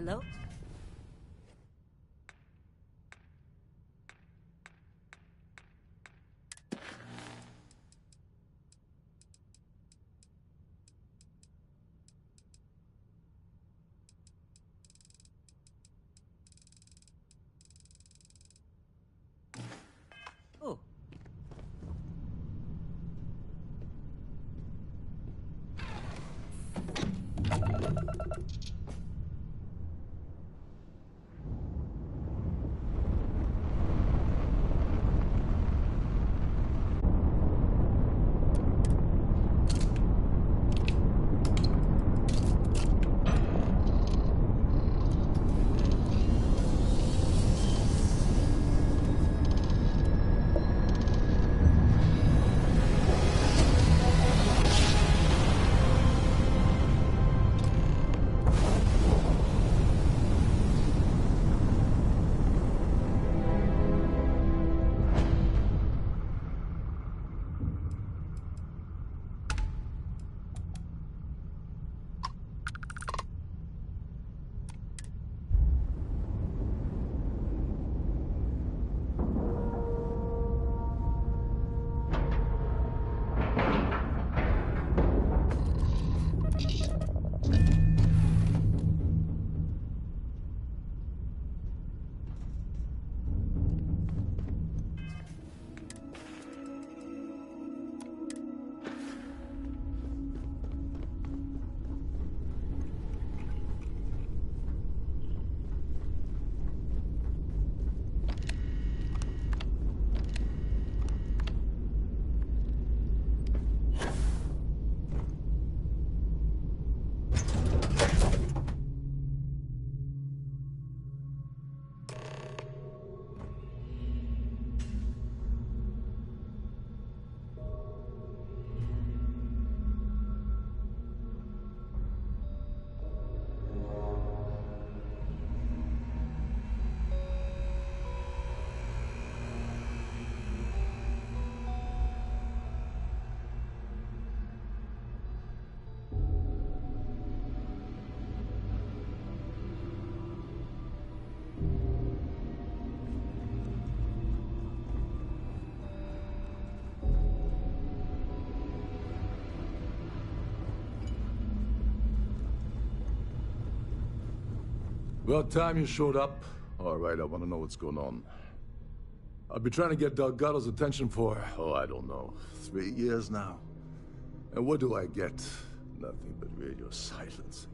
Hello? Oh. About time you showed up. All right, I want to know what's going on. I've been trying to get Delgado's attention for, I don't know, 3 years now. And what do I get? Nothing but radio silence.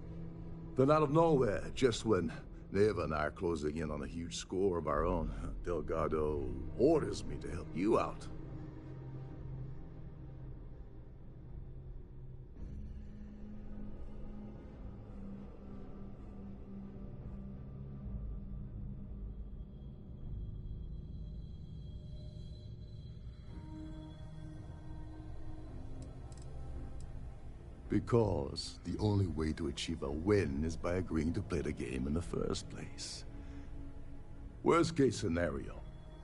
Then out of nowhere, just when Neva and I are closing in on a huge score of our own, Delgado orders me to help you out. Because the only way to achieve a win is by agreeing to play the game in the first place. Worst case scenario,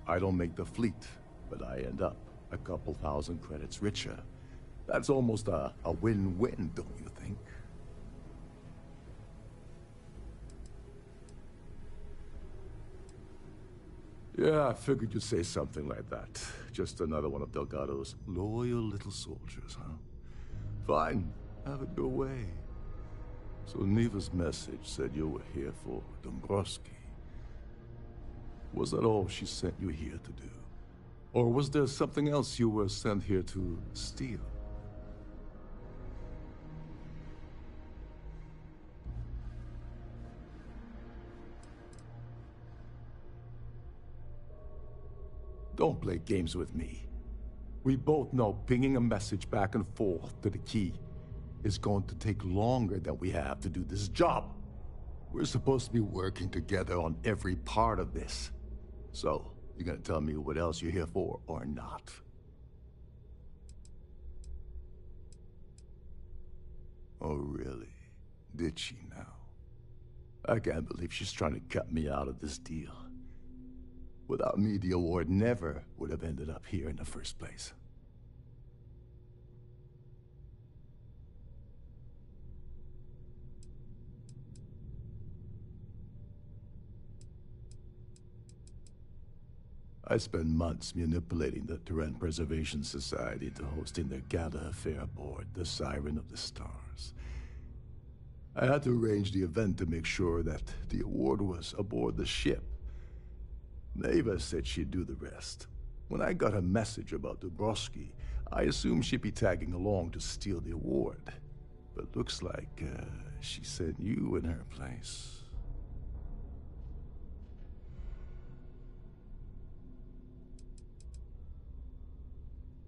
I don't make the fleet, but I end up a couple thousand credits richer. That's almost a win-win, don't you think? Yeah, I figured you'd say something like that. Just another one of Delgado's loyal little soldiers, huh? Fine. Have it your way. So Neva's message said you were here for Dombrowski. Was that all she sent you here to do? Or was there something else you were sent here to steal? Don't play games with me. We both know pinging a message back and forth to the key is going to take longer than we have to do this job. We're supposed to be working together on every part of this. So, you gonna tell me what else you're here for or not? Oh, really? Did she now? I can't believe she's trying to cut me out of this deal. Without me, the award never would have ended up here in the first place. I spent months manipulating the Terran Preservation Society into hosting their gala affair aboard the Siren of the Stars. I had to arrange the event to make sure that the award was aboard the ship. Neva said she'd do the rest. When I got a message about Dubrovsky, I assumed she'd be tagging along to steal the award. But looks like she sent you in her place.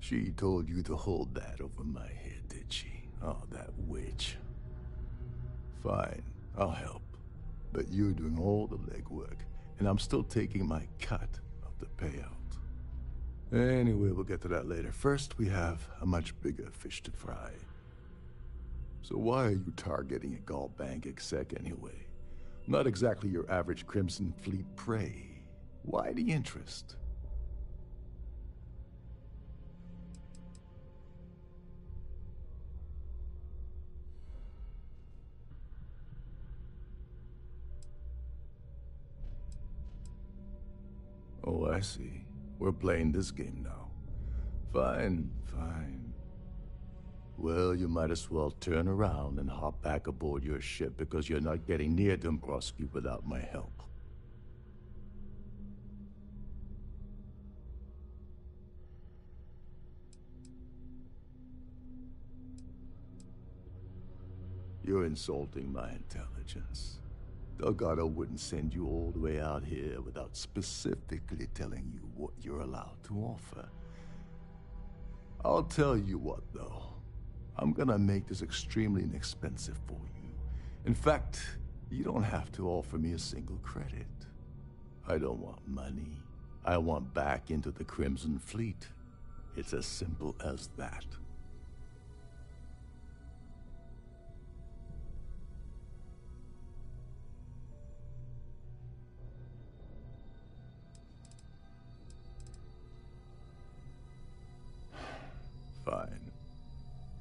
She told you to hold that over my head, did she? Oh, that witch. Fine, I'll help. But you're doing all the legwork, and I'm still taking my cut of the payout. Anyway, we'll get to that later. First, we have a much bigger fish to fry. So why are you targeting a Gall Bank exec anyway? Not exactly your average Crimson Fleet prey. Why the interest? Oh, I see. We're playing this game now. Fine, fine. Well, you might as well turn around and hop back aboard your ship because you're not getting near Dombrowski without my help. You're insulting my intelligence. Delgado wouldn't send you all the way out here without specifically telling you what you're allowed to offer. I'll tell you what, though. I'm gonna make this extremely inexpensive for you. In fact, you don't have to offer me a single credit. I don't want money. I want back into the Crimson Fleet. It's as simple as that. Fine.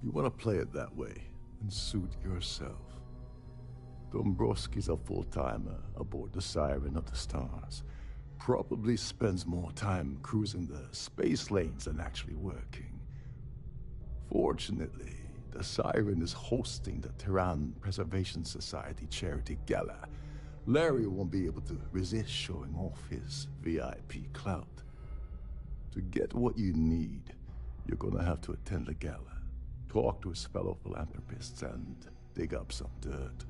You want to play it that way, and suit yourself. Dombrowski's a full-timer aboard the Siren of the Stars. Probably spends more time cruising the space lanes than actually working. Fortunately, the Siren is hosting the Terran Preservation Society charity gala. Larry won't be able to resist showing off his VIP clout. To get what you need, you're gonna have to attend the gala, talk to his fellow philanthropists, and dig up some dirt.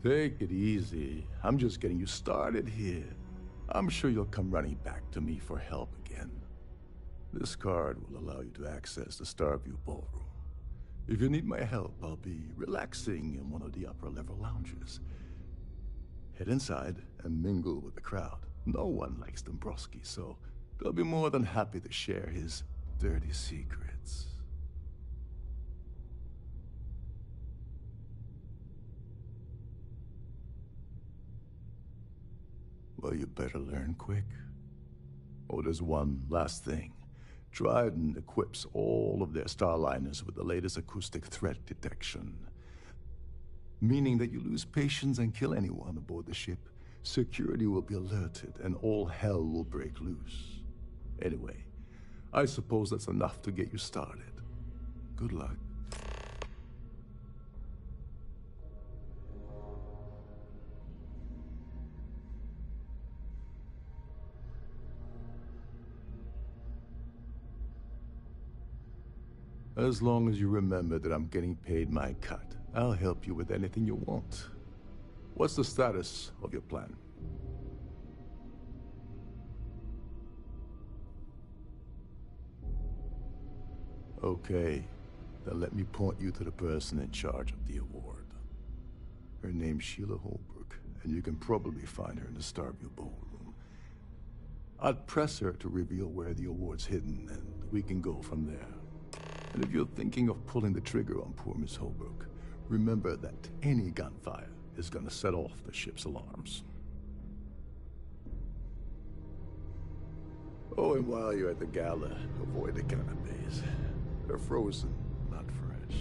Take it easy. I'm just getting you started here. I'm sure you'll come running back to me for help again. This card will allow you to access the Starfield ballroom. If you need my help, I'll be relaxing in one of the upper-level lounges. Head inside and mingle with the crowd. No one likes Dombrowski, so they'll be more than happy to share his dirty secrets. Well, you better learn quick. Oh, there's one last thing. Trident equips all of their starliners with the latest acoustic threat detection. Meaning that you lose patience and kill anyone aboard the ship, security will be alerted and all hell will break loose. Anyway, I suppose that's enough to get you started. Good luck. As long as you remember that I'm getting paid my cut, I'll help you with anything you want. What's the status of your plan? Okay, then let me point you to the person in charge of the award. Her name's Sheila Holbrook, and you can probably find her in the Starfield ballroom. I'd press her to reveal where the award's hidden, and we can go from there. And if you're thinking of pulling the trigger on poor Miss Holbrook, remember that any gunfire is gonna set off the ship's alarms. Oh, and while you're at the gala, avoid the canapes. They're frozen, not fresh.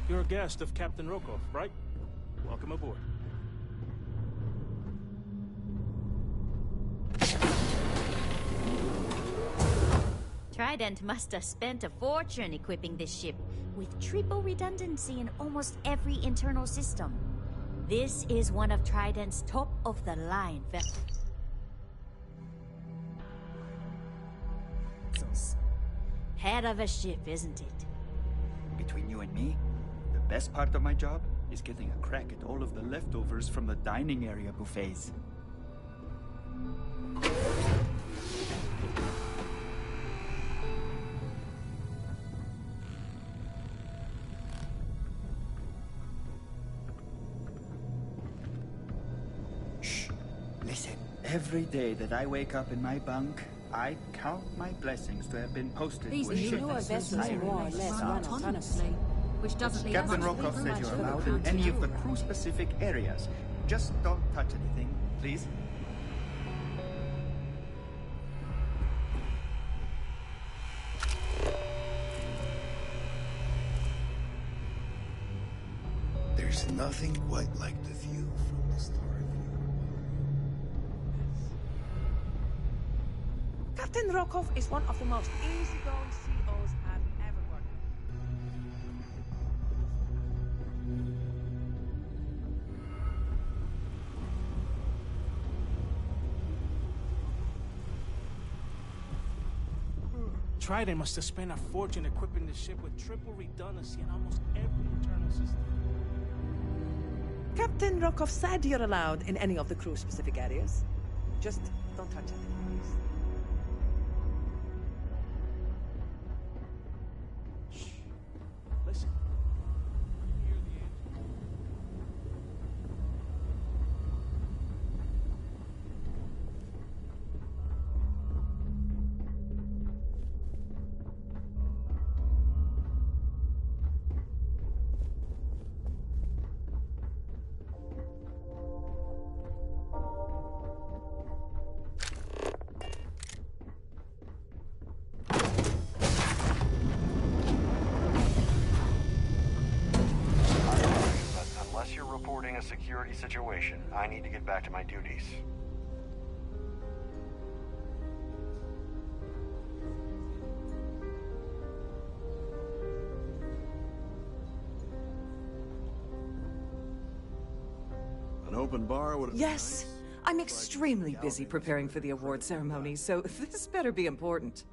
You're a guest of Captain Rokov, right? Welcome aboard. Trident must have spent a fortune equipping this ship with triple redundancy in almost every internal system. This is one of Trident's top-of-the-line vessels. Head of a ship, isn't it? Between you and me, the best part of my job is getting a crack at all of the leftovers from the dining area buffets. Shh. Listen. Every day that I wake up in my bunk, I count my blessings to have been posted These to a ship newer vessels entirely more or less starred. run autonomously, which doesn't leave Captain us Rokov very said much you're for the allowed in crew to any of the do. crew-specific areas. Just don't touch anything, please. There's nothing quite like the view from the Starfield. Captain Rokov is one of the most easygoing COs I've ever worked with. Trident must have spent a fortune equipping the ship with triple redundancy in almost every internal system. Captain Rokov said you're allowed in any of the crew-specific areas. Just don't touch anything, please. Shh. Listen. Hear the engine. Unless you're reporting a security situation, I need to get back to my duties. An open bar would have been Yes, nice. I'm extremely busy preparing for the award ceremony, so this better be important.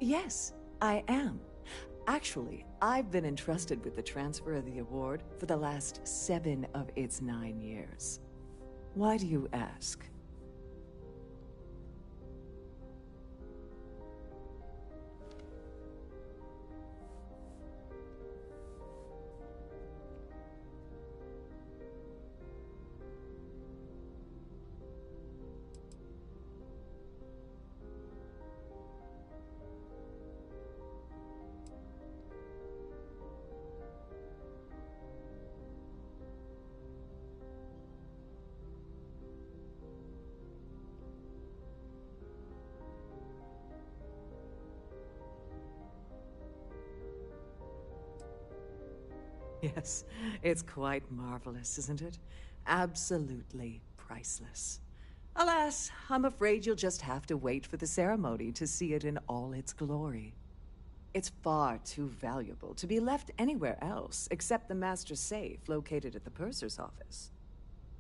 Yes, I am. Actually, I've been entrusted with the transfer of the award for the last 7 of its 9 years. Why do you ask? Yes, it's quite marvelous, isn't it? Absolutely priceless. Alas, I'm afraid you'll just have to wait for the ceremony to see it in all its glory. It's far too valuable to be left anywhere else except the master safe located at the purser's office.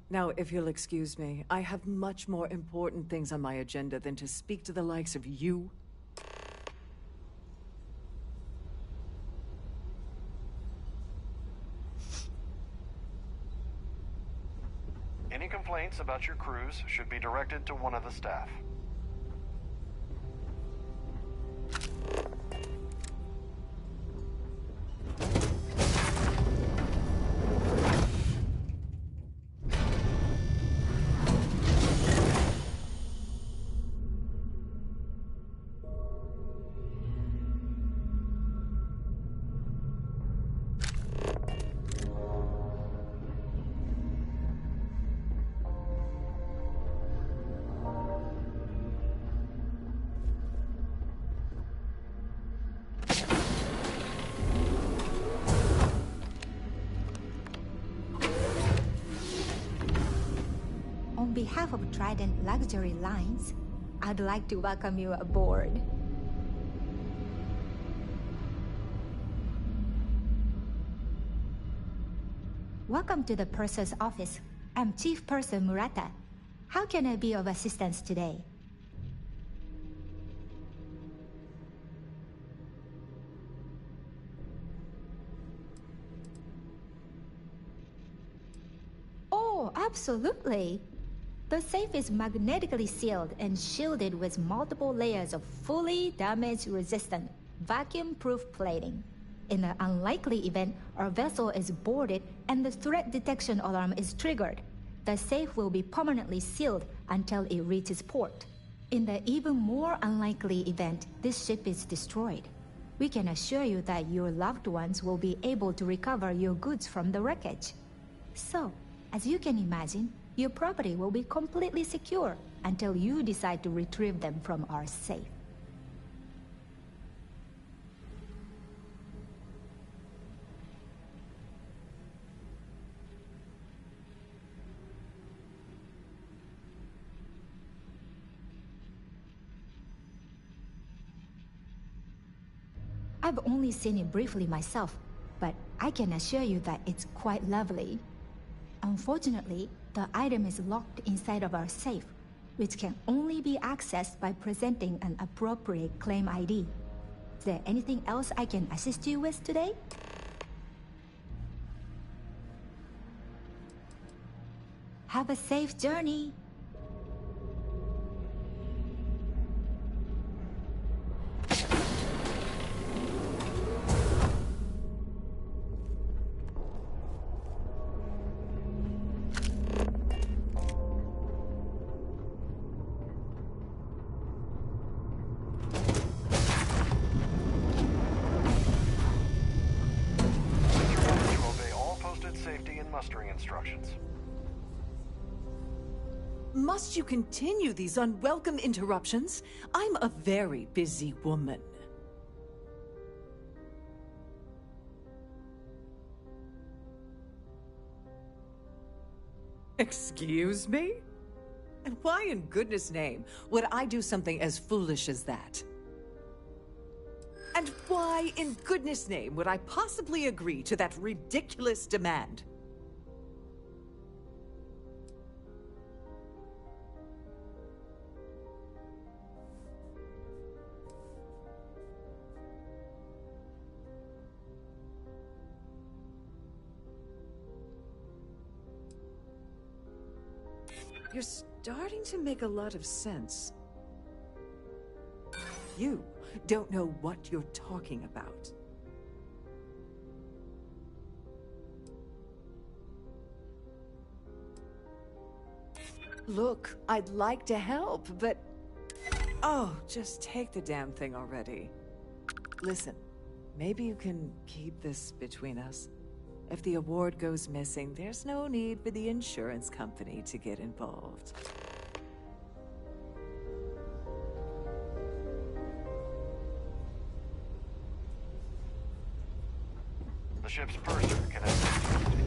Now, if you'll excuse me, I have much more important things on my agenda than to speak to the likes of you. Any complaints about your crews should be directed to one of the staff. On behalf of Trident Luxury Lines, I'd like to welcome you aboard. Welcome to the Purser's office. I'm Chief Purser Murata. How can I be of assistance today? Oh, absolutely. The safe is magnetically sealed and shielded with multiple layers of fully damage-resistant, vacuum-proof plating. In the unlikely event our vessel is boarded and the threat detection alarm is triggered, the safe will be permanently sealed until it reaches port. In the even more unlikely event this ship is destroyed, we can assure you that your loved ones will be able to recover your goods from the wreckage. So, as you can imagine, your property will be completely secure until you decide to retrieve them from our safe. I've only seen it briefly myself, but I can assure you that it's quite lovely. Unfortunately, the item is locked inside of our safe, which can only be accessed by presenting an appropriate claim ID. Is there anything else I can assist you with today? Have a safe journey. Instructions. Must you continue these unwelcome interruptions? I'm a very busy woman. Excuse me? And why in goodness name would I do something as foolish as that? And why in goodness name would I possibly agree to that ridiculous demand? You're starting to make a lot of sense. You don't know what you're talking about. Look, I'd like to help, but... Oh, just take the damn thing already. Listen, maybe you can keep this between us. If the award goes missing, there's no need for the insurance company to get involved. The ship's purser can assist you.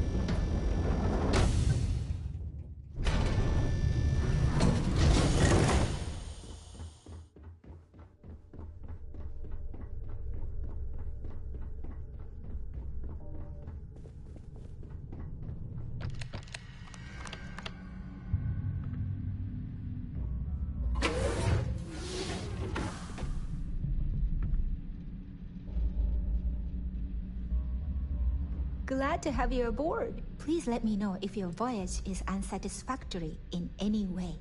Glad to have you aboard. Please let me know if your voyage is unsatisfactory in any way.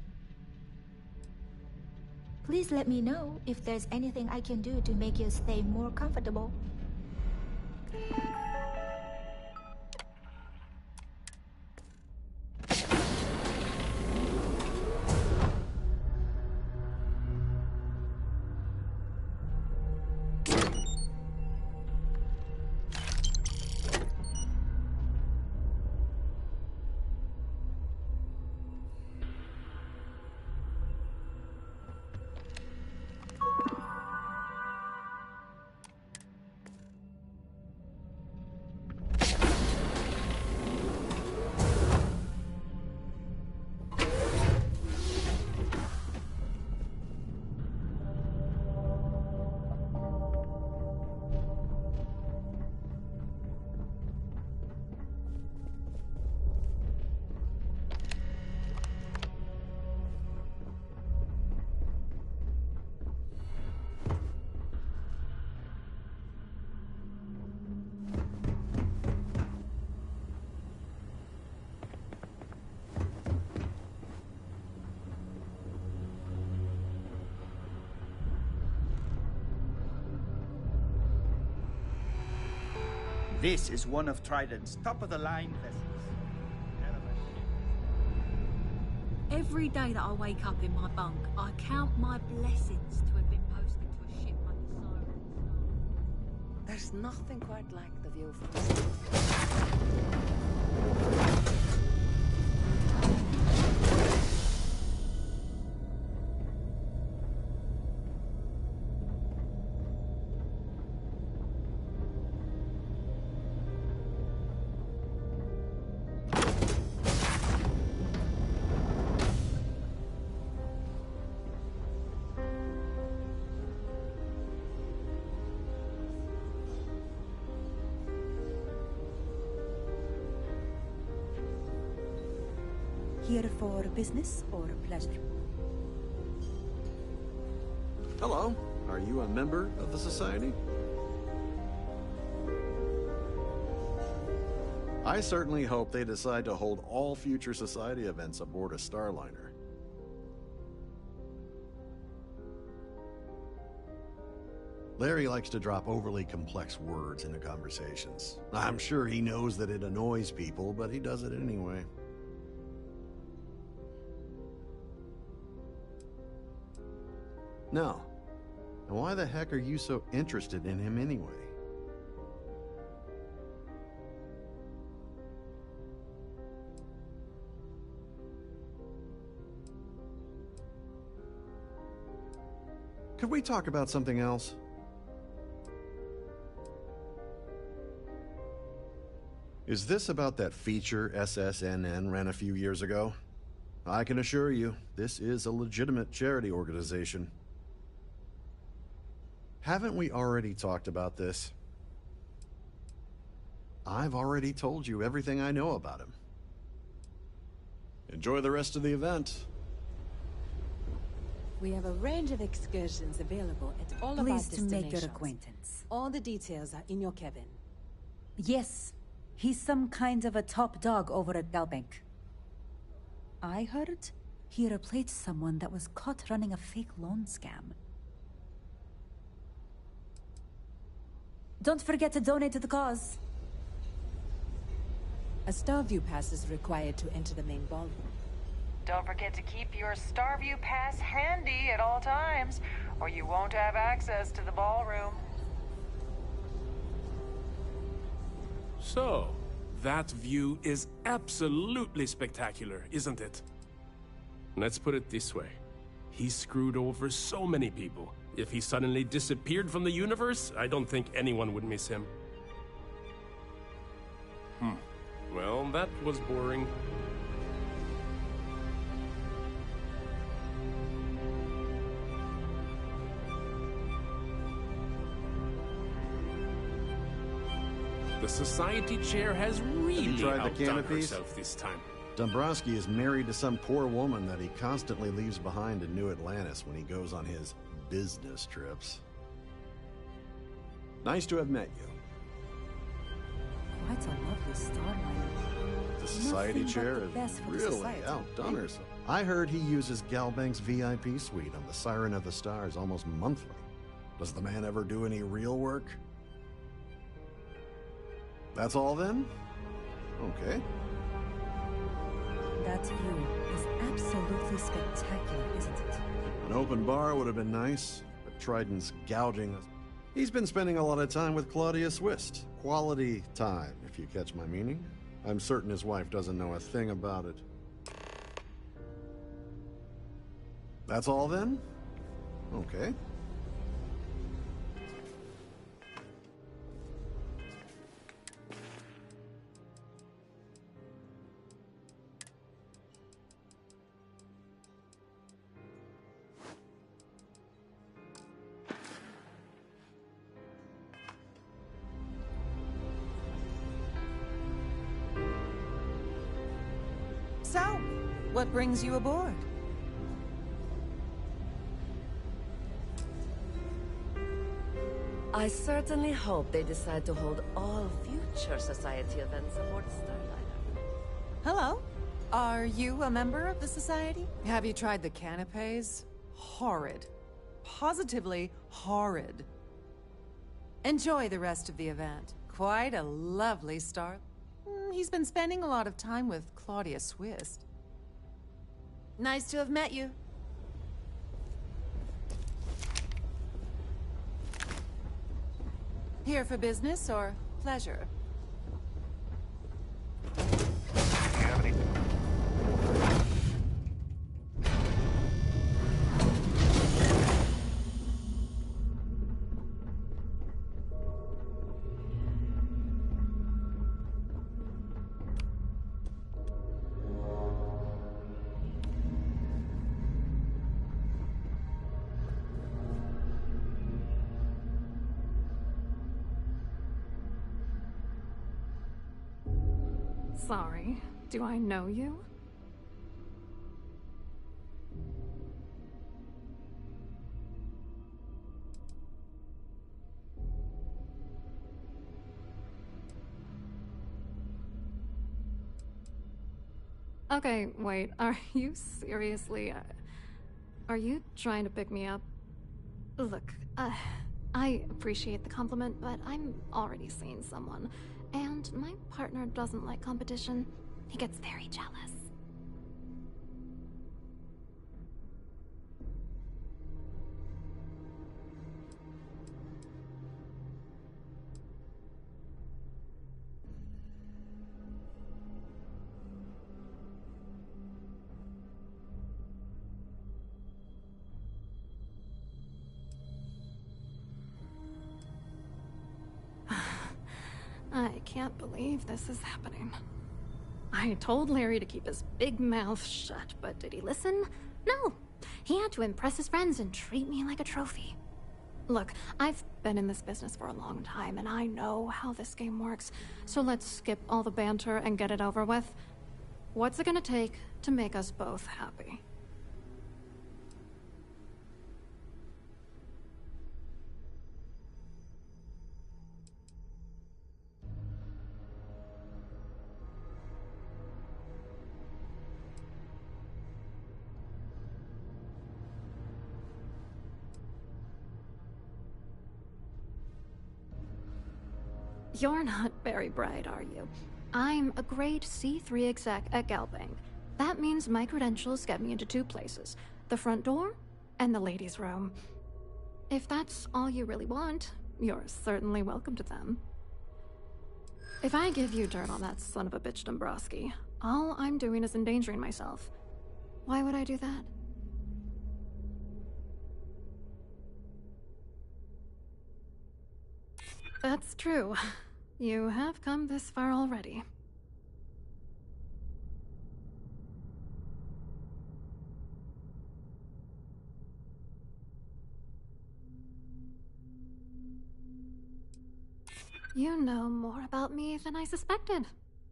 Please let me know if there's anything I can do to make your stay more comfortable. This is one of Trident's top-of-the-line vessels. Every day that I wake up in my bunk, I count my blessings to have been posted to a ship like the Siren. There's nothing quite like the view from the sea. here for business or pleasure? Hello. Are you a member of the Society? I certainly hope they decide to hold all future Society events aboard a Starliner. Larry likes to drop overly complex words into conversations. I'm sure he knows that it annoys people, but he does it anyway. No. And why the heck are you so interested in him anyway? Could we talk about something else? Is this about that feature SSNN ran a few years ago? I can assure you, this is a legitimate charity organization. Haven't we already talked about this? I've already told you everything I know about him. Enjoy the rest of the event. We have a range of excursions available at all of our Pleased to destinations. make your acquaintance. All the details are in your cabin. Yes, he's some kind of a top dog over at Galbank. I heard he replaced someone that was caught running a fake loan scam. Don't forget to donate to the cause. A Starview pass is required to enter the main ballroom. Don't forget to keep your Starview pass handy at all times, or you won't have access to the ballroom. So, that view is absolutely spectacular, isn't it? Let's put it this way. He screwed over so many people. If he suddenly disappeared from the universe, I don't think anyone would miss him. Well, that was boring. The society chair has really tried the outdone canopies? herself this time. Dombrowski is married to some poor woman that he constantly leaves behind in New Atlantis when he goes on his business trips. Nice to have met you. Quite a lovely starliner. The society Nothing but chair the has best for the really society. outdone herself. I heard he uses Galbank's VIP suite on the Siren of the Stars almost monthly. Does the man ever do any real work? That's all then? Okay. That view is absolutely spectacular, isn't it? An open bar would have been nice, but Trident's gouging us. He's been spending a lot of time with Claudia Swist. Quality time, if you catch my meaning. I'm certain his wife doesn't know a thing about it. That's all then? Okay. So, what brings you aboard? I certainly hope they decide to hold all future society events aboard Starliner. Hello. Are you a member of the Society? Have you tried the canapes? Horrid. Positively horrid. Enjoy the rest of the event. Quite a lovely start. He's been spending a lot of time with Claudia Swist. Nice to have met you. Here for business or pleasure? Sorry, do I know you? Okay, wait, are you seriously... are you trying to pick me up? Look, I appreciate the compliment, but I'm already seeing someone, and my partner doesn't like competition. He gets very jealous. I can't believe this is happening. I told Larry to keep his big mouth shut, but did he listen? No! He had to impress his friends and treat me like a trophy. Look, I've been in this business for a long time, and I know how this game works, so let's skip all the banter and get it over with. What's it gonna take to make us both happy? You're not very bright, are you? I'm a grade C3 exec at Galbank. That means my credentials get me into two places, the front door and the ladies' room. If that's all you really want, you're certainly welcome to them. If I give you dirt on that son of a bitch Dombrowski, all I'm doing is endangering myself. Why would I do that? That's true. You have come this far already. You know more about me than I suspected.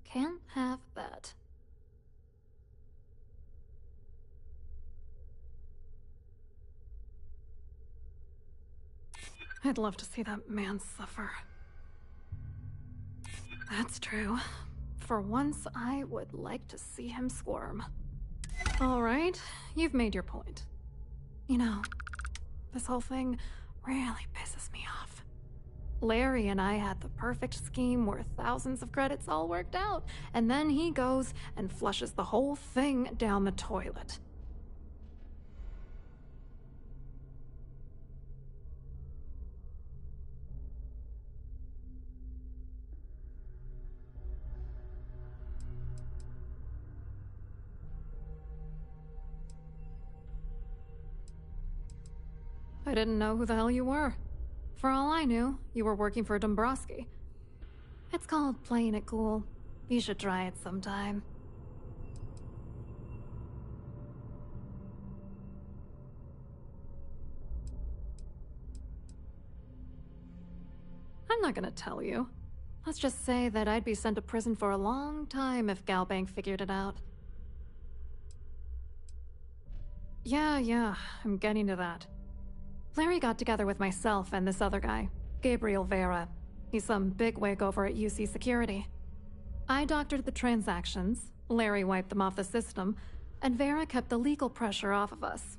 Can't have that. I'd love to see that man suffer. That's true. For once, I would like to see him squirm. All right, you've made your point. You know, this whole thing really pisses me off. Larry and I had the perfect scheme where thousands of credits all worked out, and then he goes and flushes the whole thing down the toilet. I didn't know who the hell you were. For all I knew, you were working for Dombrowski. It's called playing it cool. You should try it sometime. I'm not gonna tell you. Let's just say that I'd be sent to prison for a long time if Galbank figured it out. Yeah, I'm getting to that. Larry got together with myself and this other guy, Gabriel Vera. He's some bigwig over at UC Security. I doctored the transactions, Larry wiped them off the system, and Vera kept the legal pressure off of us.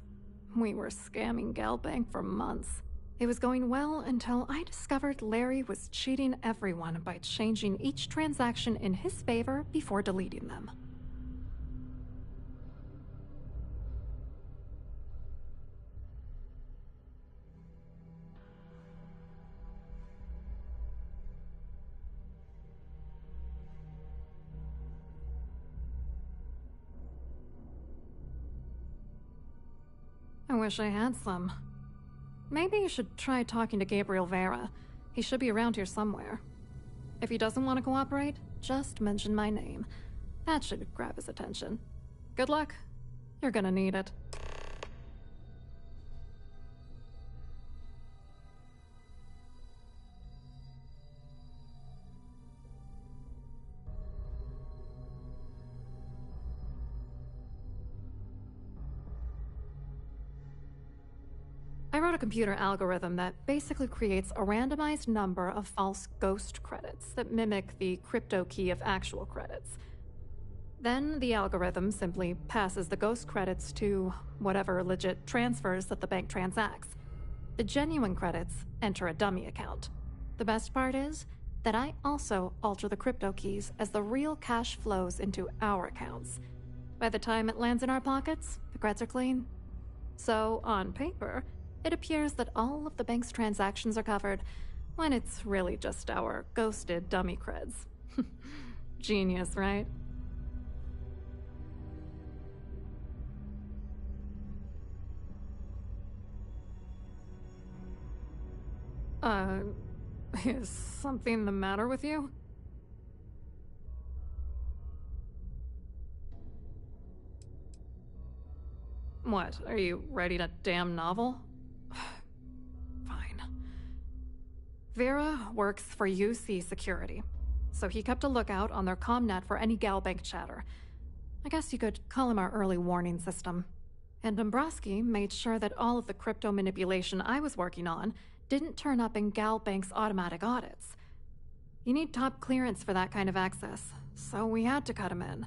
We were scamming Galbank for months. It was going well until I discovered Larry was cheating everyone by changing each transaction in his favor before deleting them. I wish I had some. Maybe you should try talking to Gabriel Vera. He should be around here somewhere. If he doesn't want to cooperate, just mention my name. That should grab his attention. Good luck. You're gonna need it. I wrote a computer algorithm that basically creates a randomized number of false ghost credits that mimic the crypto key of actual credits. Then the algorithm simply passes the ghost credits to whatever legit transfers that the bank transacts. The genuine credits enter a dummy account. The best part is that I also alter the crypto keys as the real cash flows into our accounts. By the time it lands in our pockets, the creds are clean. So, on paper, it appears that all of the bank's transactions are covered, when it's really just our ghosted dummy creds. Genius, right? Is something the matter with you? What, are you writing a damn novel? Fine. Vera works for UC Security, so he kept a lookout on their comnet for any Galbank chatter. I guess you could call him our early warning system. And Dombrowski made sure that all of the crypto manipulation I was working on didn't turn up in Galbank's automatic audits. You need top clearance for that kind of access, so we had to cut him in,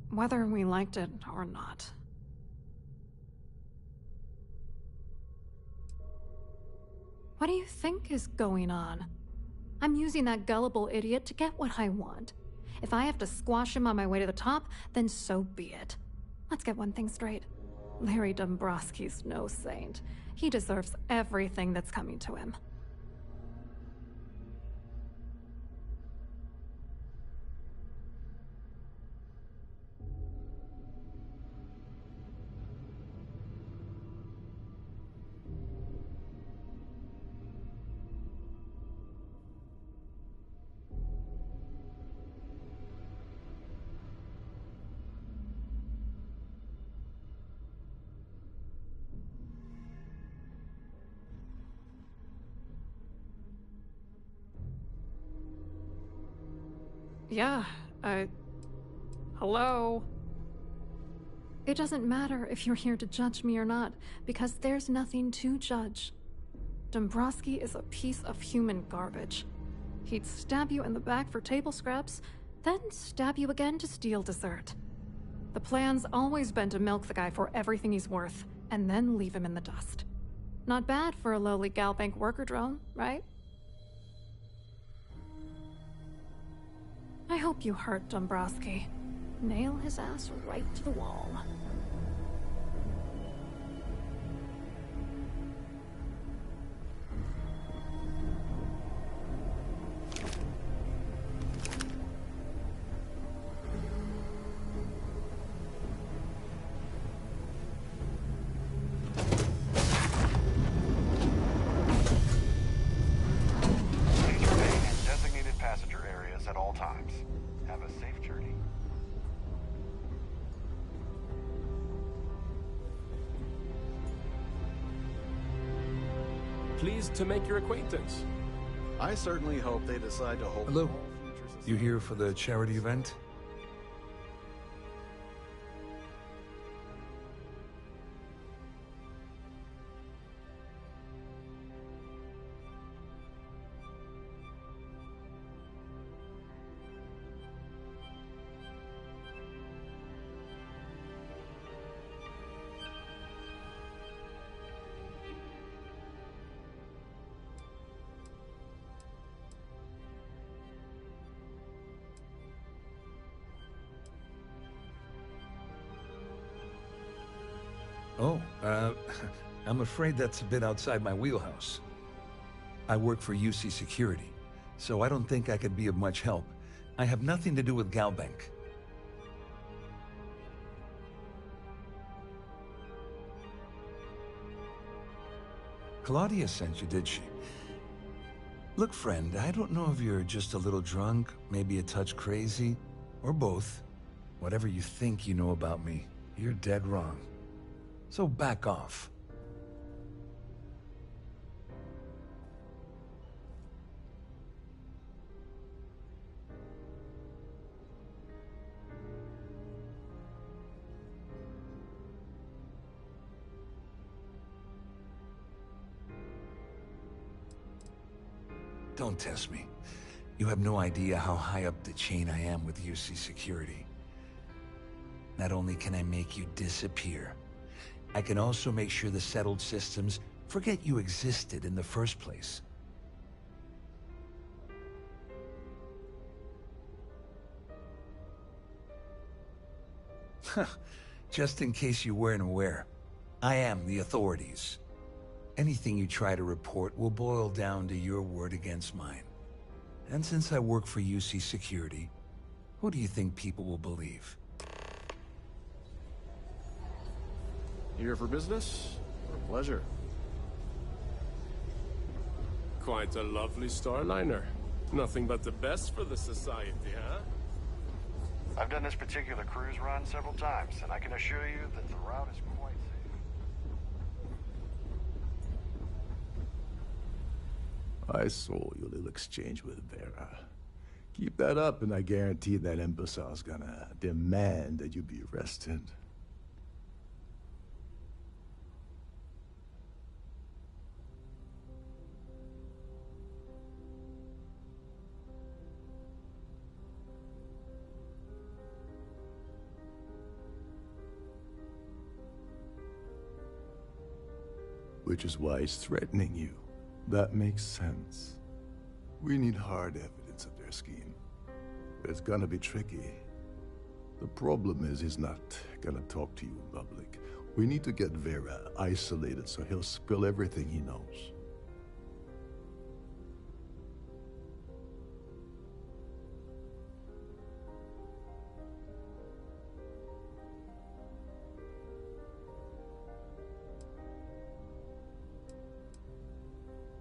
whether we liked it or not. What do you think is going on? I'm using that gullible idiot to get what I want. If I have to squash him on my way to the top, then so be it. Let's get one thing straight. Larry Dombrowski's no saint. He deserves everything that's coming to him. Yeah, hello? It doesn't matter if you're here to judge me or not, because there's nothing to judge. Dombrowski is a piece of human garbage. He'd stab you in the back for table scraps, then stab you again to steal dessert. The plan's always been to milk the guy for everything he's worth, and then leave him in the dust. Not bad for a lowly Galbank worker drone, right? I hope you hurt Dombrowski. Nail his ass right to the wall. Please remain in designated passenger areas at all times. Have a safe journey. Pleased to make your acquaintance. I certainly hope they decide to hold... Hello. You here for the charity event? Oh, I'm afraid that's a bit outside my wheelhouse. I work for UC Security, so I don't think I could be of much help. I have nothing to do with Galbank. Claudia sent you, did she? Look, friend, I don't know if you're just a little drunk, maybe a touch crazy, or both. Whatever you think you know about me, you're dead wrong. So back off. Don't test me. You have no idea how high up the chain I am with UC Security. Not only can I make you disappear, I can also make sure the settled systems forget you existed in the first place. Just in case you weren't aware, I am the authorities. Anything you try to report will boil down to your word against mine. And since I work for UC Security, who do you think people will believe? Here for business or pleasure? Quite a lovely starliner. Nothing but the best for the society, huh? I've done this particular cruise run several times, and I can assure you that the route is quite safe. I saw your little exchange with Vera. Keep that up, and I guarantee that imbecile's gonna demand that you be arrested. Which is why he's threatening you. That makes sense. We need hard evidence of their scheme. It's gonna be tricky. The problem is he's not gonna talk to you in public. We need to get Vera isolated so he'll spill everything he knows.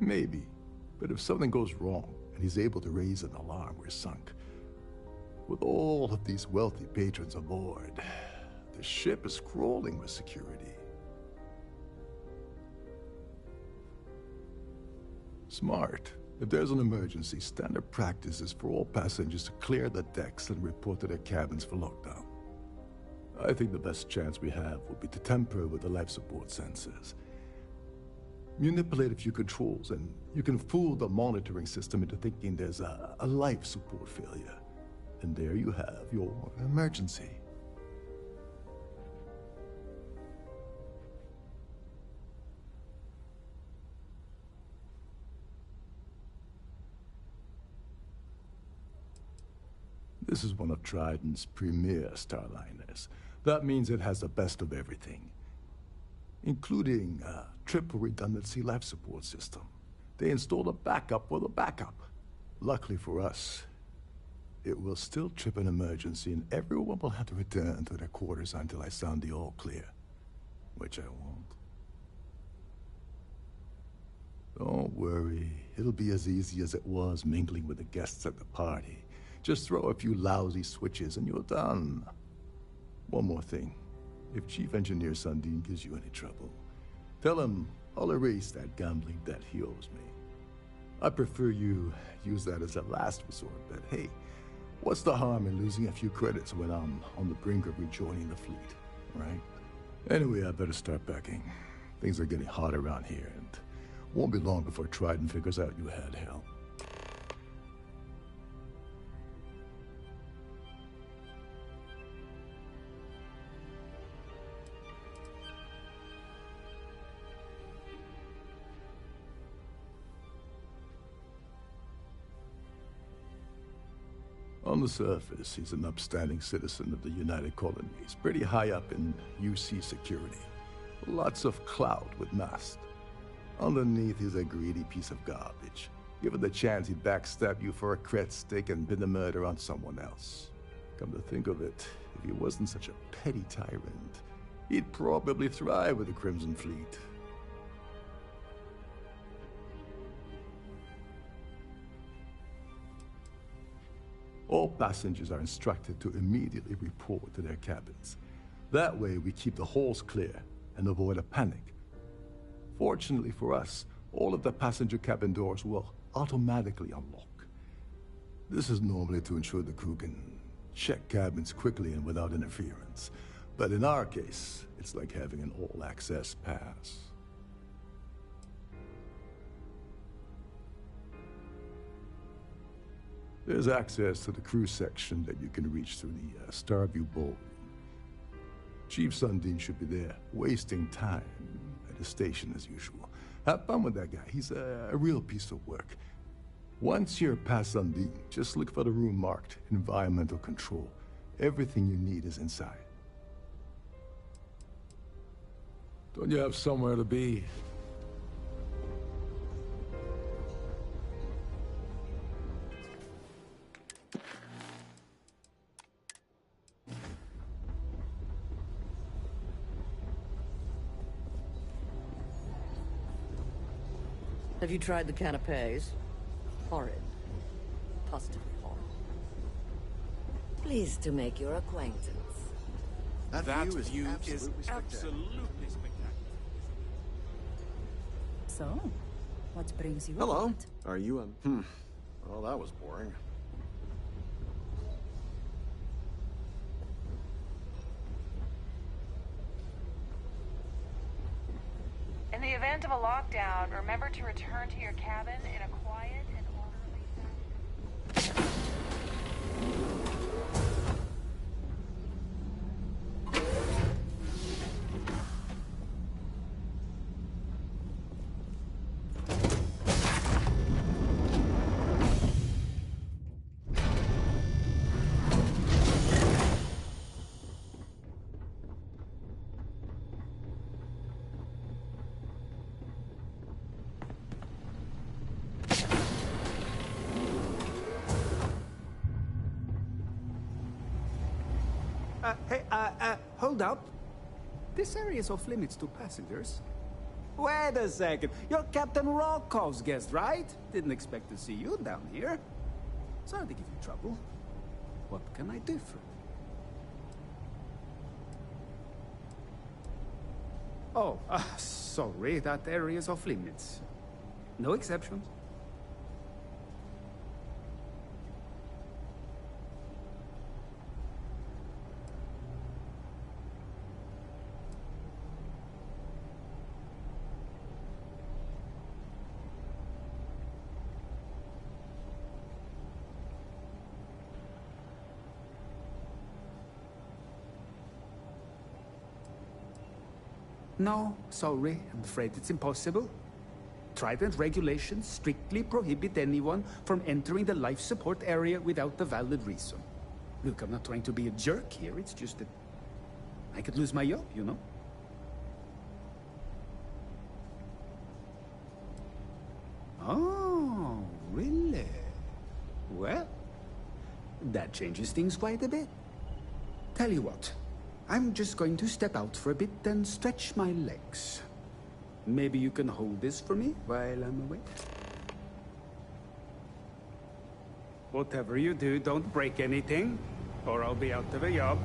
Maybe. But if something goes wrong and he's able to raise an alarm, we're sunk. With all of these wealthy patrons aboard, the ship is crawling with security. Smart. If there's an emergency, standard practice is for all passengers to clear the decks and report to their cabins for lockdown. I think the best chance we have would be to tamper with the life support sensors. Manipulate a few controls, and you can fool the monitoring system into thinking there's a life support failure. And there you have your emergency. This is one of Trident's premier starliners. That means it has the best of everything, including a triple redundancy life support system. They installed a backup for the backup. Luckily for us, it will still trip an emergency and everyone will have to return to their quarters until I sound the all clear, which I won't. Don't worry, it'll be as easy as it was mingling with the guests at the party. Just throw a few lousy switches and you're done. One more thing. If Chief Engineer Sundin gives you any trouble, tell him I'll erase that gambling debt he owes me. I prefer you use that as a last resort, but hey, what's the harm in losing a few credits when I'm on the brink of rejoining the fleet, right? Anyway, I better start packing. Things are getting hot around here, and won't be long before Trident figures out you had help. On the surface, he's an upstanding citizen of the United Colonies, pretty high up in UC Security. Lots of clout with Mast. Underneath, he's a greedy piece of garbage. Given the chance, he'd backstab you for a cret stick and pin the murder on someone else. Come to think of it, if he wasn't such a petty tyrant, he'd probably thrive with the Crimson Fleet. All passengers are instructed to immediately report to their cabins. That way, we keep the halls clear and avoid a panic. Fortunately for us, all of the passenger cabin doors will automatically unlock. This is normally to ensure the crew can check cabins quickly and without interference. But in our case, it's like having an all-access pass. There's access to the crew section that you can reach through the Starview ballroom. Chief Sundin should be there, wasting time at the station as usual. Have fun with that guy. He's a real piece of work. Once you're past Sundin, just look for the room marked Environmental Control. Everything you need is inside. Don't you have somewhere to be? Have you tried the canapes? Horrid. Positively horrid. Pleased to make your acquaintance. That view is absolutely spectacular. So, what brings you Hello. about? Are you a... Well, that was boring. In the event of a lockdown, remember to return to your cabin in a quiet and orderly fashion. Hold up. This area is off limits to passengers. Wait a second. You're Captain Rocko's guest, right? Didn't expect to see you down here. Sorry to give you trouble. What can I do for you? Oh, sorry. That area is off limits. No exceptions. No, sorry. I'm afraid it's impossible. Trident regulations strictly prohibit anyone from entering the life support area without a valid reason. Look, I'm not trying to be a jerk here. It's just that I could lose my job, you know? Oh, really? Well, that changes things quite a bit. Tell you what. I'm just going to step out for a bit and stretch my legs. Maybe you can hold this for me while I'm away? Whatever you do, don't break anything, or I'll be out of a job.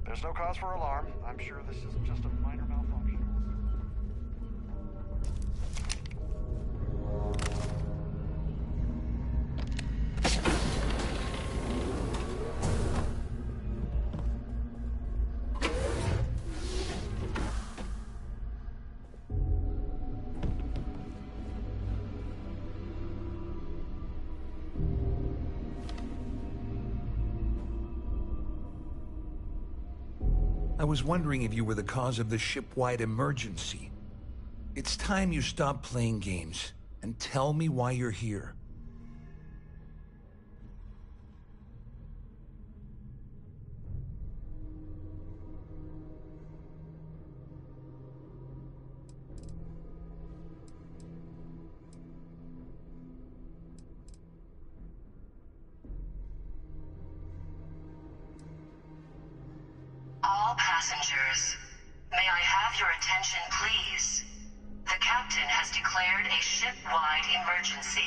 There's no cause for alarm. I'm sure this isn't just a minor malfunction. I was wondering if you were the cause of the ship-wide emergency. It's time you stop playing games and tell me why you're here. All passengers, may I have your attention, please? The captain has declared a ship-wide emergency.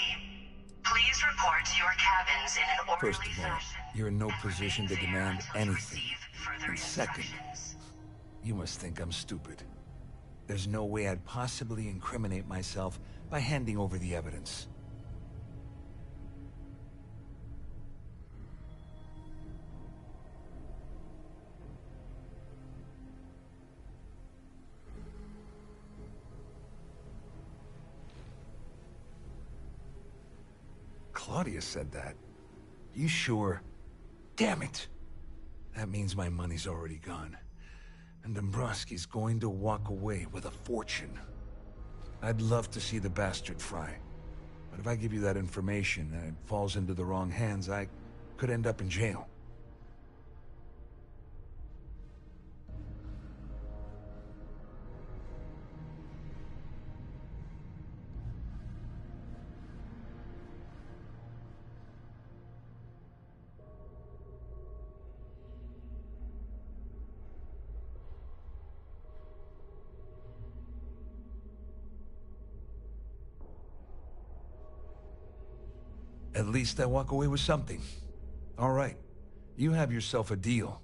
Please report to your cabins in an orderly First of all, fashion. you're in no position to demand anything. And second, you must think I'm stupid. There's no way I'd possibly incriminate myself by handing over the evidence. Claudia said that. You sure? Damn it! That means my money's already gone. And Dombrowski's going to walk away with a fortune. I'd love to see the bastard fry. But if I give you that information and it falls into the wrong hands, I could end up in jail. At least I walk away with something. All right, you have yourself a deal.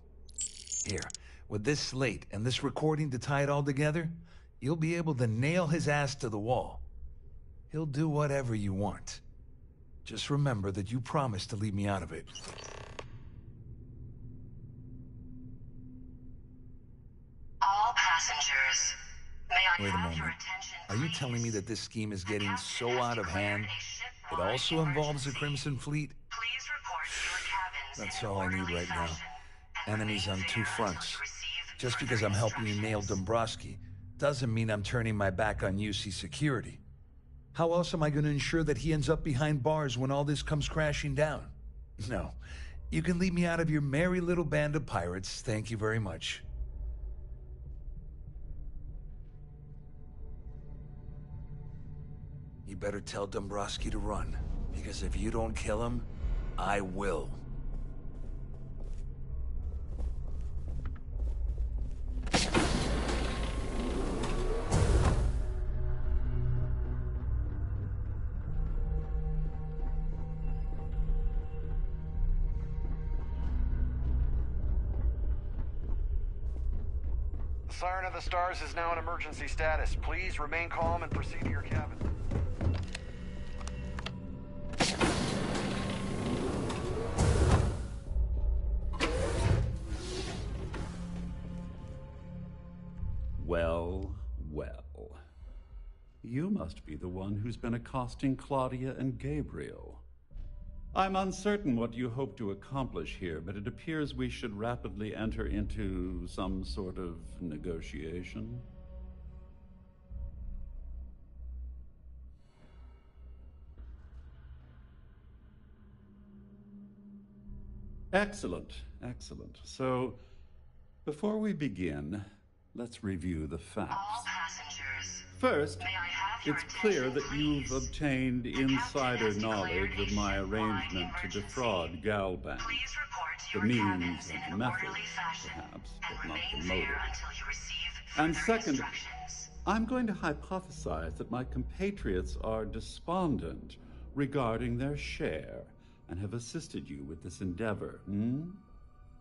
Here, with this slate and this recording to tie it all together, you'll be able to nail his ass to the wall. He'll do whatever you want. Just remember that you promised to leave me out of it. All passengers, may I Wait a have your moment. attention, Are you telling me that this scheme is getting so out of hand, it also involves the Crimson Fleet? That's all I need right now. Enemies on two fronts. Just because I'm helping you nail Dombrowski doesn't mean I'm turning my back on UC security. How else am I going to ensure that he ends up behind bars when all this comes crashing down? No. You can leave me out of your merry little band of pirates, thank you very much. You better tell Dombrowski to run, because if you don't kill him, I will. The Siren of the Stars is now in emergency status. Please remain calm and proceed to your cabin. Well, well. You must be the one who's been accosting Claudia and Gabriel. I'm uncertain what you hope to accomplish here, but it appears we should rapidly enter into some sort of negotiation. Excellent, excellent. So, before we begin, let's review the facts. First, it's clear that you've obtained insider knowledge of my arrangement to defraud Galbank. The means and the method, perhaps, but not the motive. And second, I'm going to hypothesize that my compatriots are despondent regarding their share and have assisted you with this endeavor,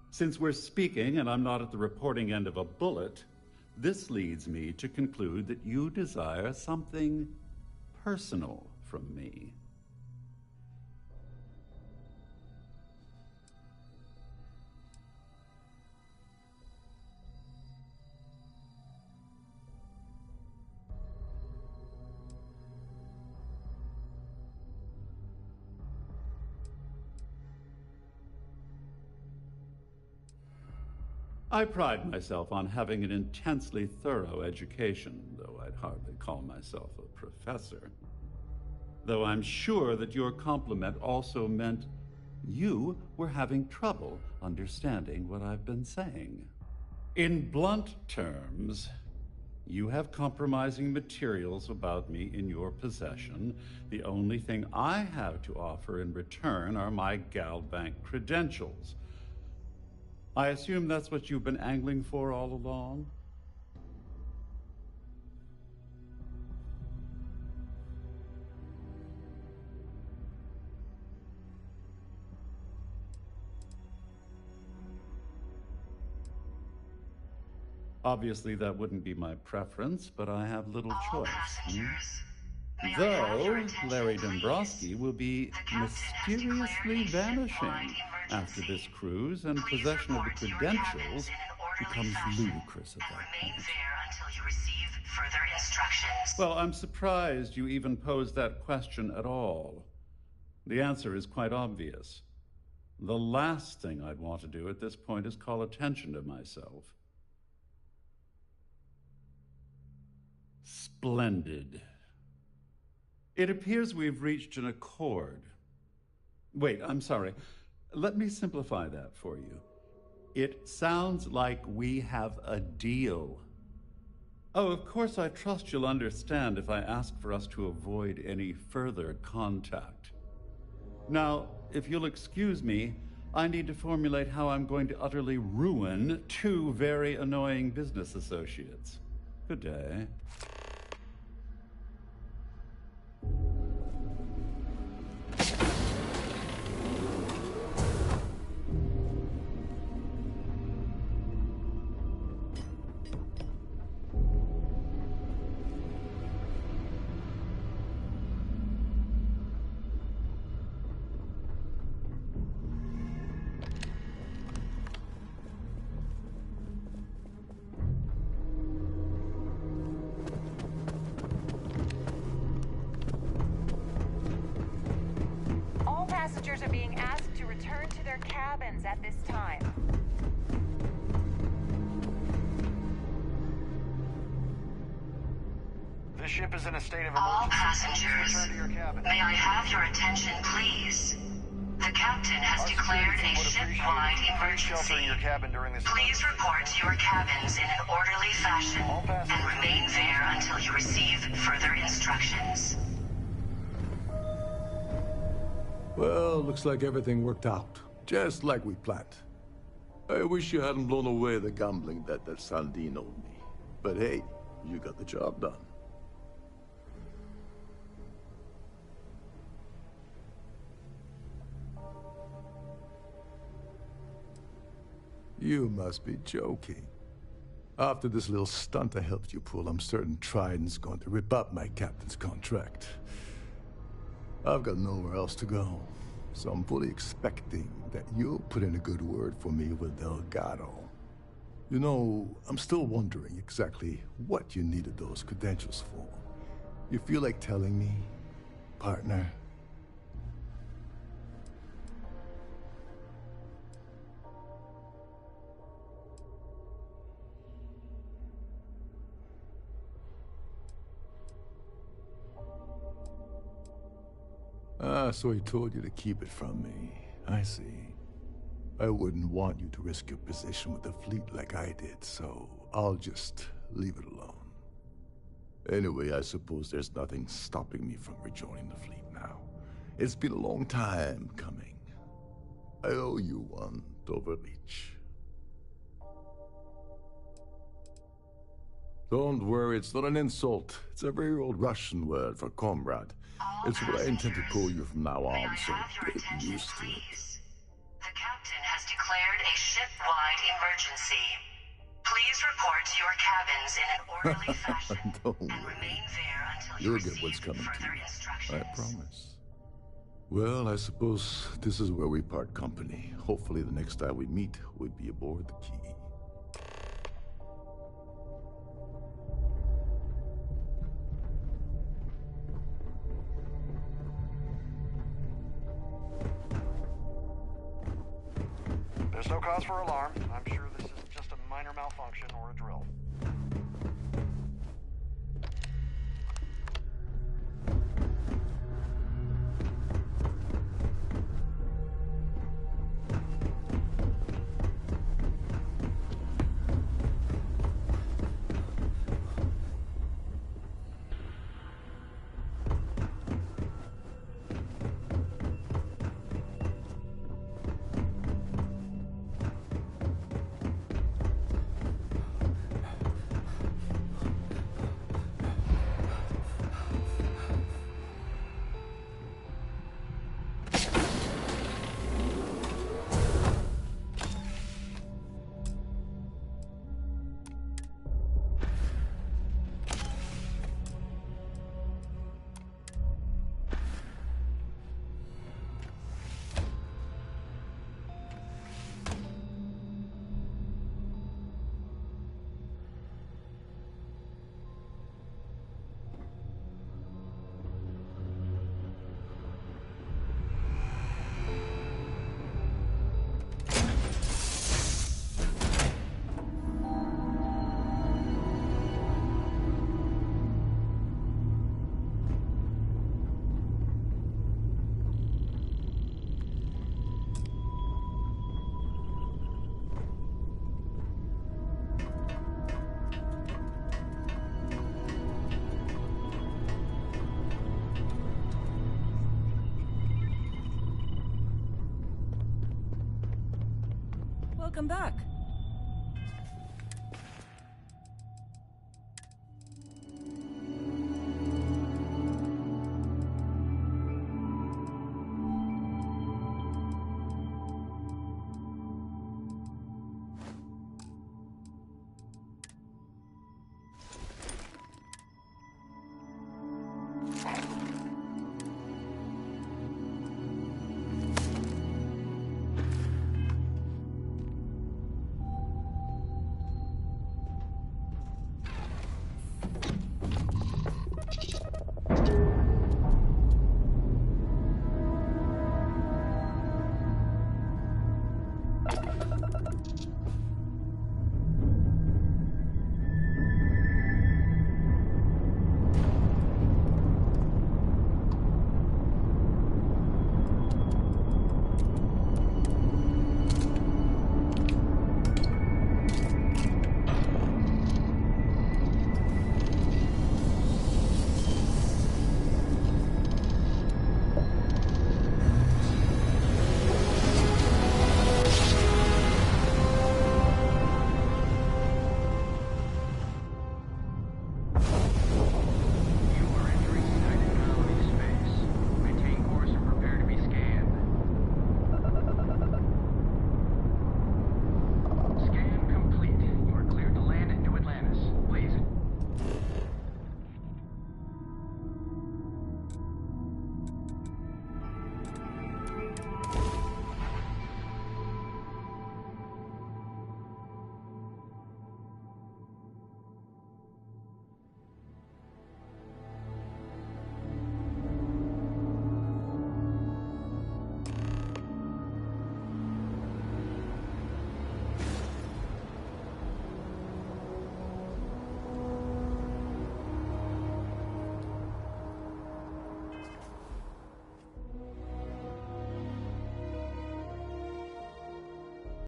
Since we're speaking and I'm not at the reporting end of a bullet, this leads me to conclude that you desire something personal from me. I pride myself on having an intensely thorough education, though I'd hardly call myself a professor. Though I'm sure that your compliment also meant you were having trouble understanding what I've been saying. In blunt terms, you have compromising materials about me in your possession. The only thing I have to offer in return are my GalBank credentials. I assume that's what you've been angling for all along? Obviously, that wouldn't be my preference, but I have little choice. Though Larry Dombrowski will be mysteriously vanishing after this cruise, and possession of the credentials becomes ludicrous at that point. Well, I'm surprised you even posed that question at all. The answer is quite obvious. The last thing I'd want to do at this point is call attention to myself. Splendid. It appears we've reached an accord. Wait, I'm sorry. Let me simplify that for you. It sounds like we have a deal. Oh, of course, I trust you'll understand if I ask for us to avoid any further contact. Now, if you'll excuse me, I need to formulate how I'm going to utterly ruin two very annoying business associates. Good day. Passengers are being asked to return to their cabins at this time. This ship is in a state of emergency. All passengers, Return to your cabin. may I have your attention, please? The captain has declared a ship-wide emergency. Shelter in your cabin during this Please report to your cabins in an orderly fashion and remain there until you receive further instructions. Well, looks like everything worked out. Just like we planned. I wish you hadn't blown away the gambling debt that Sandine owed me. But hey, you got the job done. You must be joking. After this little stunt I helped you pull, I'm certain Trident's going to rip up my captain's contract. I've got nowhere else to go, so I'm fully expecting that you'll put in a good word for me with Delgado. You know, I'm still wondering exactly what you needed those credentials for. You feel like telling me, partner? Ah, so he told you to keep it from me. I see. I wouldn't want you to risk your position with the fleet like I did, so I'll just leave it alone. Anyway, I suppose there's nothing stopping me from rejoining the fleet now. It's been a long time coming. I owe you one, Overreach. Don't worry, it's not an insult. It's a very old Russian word for comrade. It's what I intend to call you from now on, so get used to it. The captain has declared a ship-wide emergency. Please report to your cabins in an orderly fashion and remain there until you You'll get what's coming to you. I promise. Well, I suppose this is where we part company. Hopefully the next time we meet, we'll be aboard the Key. There's no cause for alarm. I'm sure this is just a malfunction or a drill. Welcome back.